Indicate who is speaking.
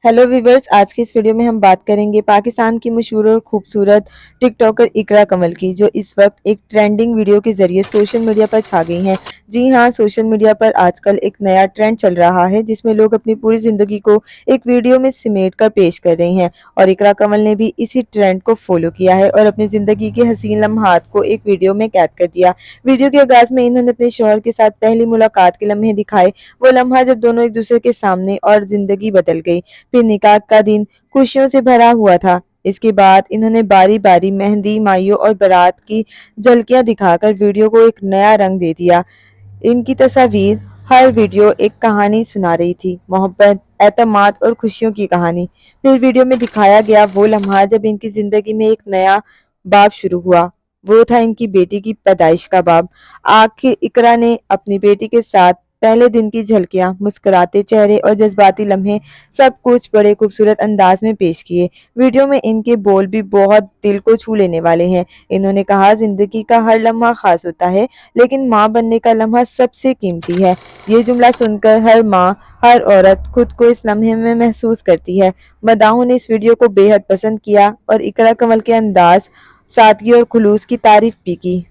Speaker 1: Hello viewers, आज की इस वीडियो में हम बात करेंगे पाकिस्तान की मशहूर और खूबसूरत टिकटॉकर इकरा कमल की, जो इस वक्त एक ट्रेंडिंग वीडियो के जरिए सोशल मीडिया पर छा गई हैं। जी हाँ, सोशल मीडिया पर आजकल एक नया ट्रेंड चल रहा है जिसमें लोग अपनी पूरी ज़िंदगी को एक वीडियो में सिमेट कर पेश कर रहे हैं, और इकरा कमल ने भी इसी ट्रेंड को फॉलो किया है और अपनी ज़िंदगी के हसीन लम्हात को एक वीडियो में कैद कर दिया। वीडियो के आगाज़ में इन्होंने अपने शौहर के साथ पहली मुलाकात के लम्हे दिखाए, वो लम्हा जब दोनों एक दूसरे के सामने और ज़िंदगी बदल गई। फिर निकाह का दिन खुशियों से भरा हुआ था। इसके बाद इन्होंने बारी बारी मेहंदी, माइयों और बारात की झलकियां दिखाकर वीडियो को एक नया रंग दे दिया। इनकी तस्वीर हर वीडियो एक कहानी सुना रही थी, मोहब्बत, एतमाद और खुशियों की कहानी। फिर वीडियो में दिखाया गया वो लम्हा जब इनकी जिंदगी में एक नया बाब शुरू हुआ। वो था इनकी बेटी की पैदाइश का बाब। आखिर इकरा ने अपनी बेटी के साथ पहले दिन की झलकियां, मुस्कुराते चेहरे और जज्बाती लम्हे सब कुछ बड़े खूबसूरत अंदाज में पेश किए। वीडियो में इनके बोल भी बहुत दिल को छू लेने वाले हैं। इन्होंने कहा, जिंदगी का हर लम्हा खास होता है, लेकिन माँ बनने का लम्हा सबसे कीमती है। ये जुमला सुनकर हर माँ, हर औरत खुद को इस लम्हे में महसूस करती है। मदाहों ने इस वीडियो को बेहद पसंद किया और इकरा कमल के अंदाज, सादगी और खुलूस की तारीफ भी की।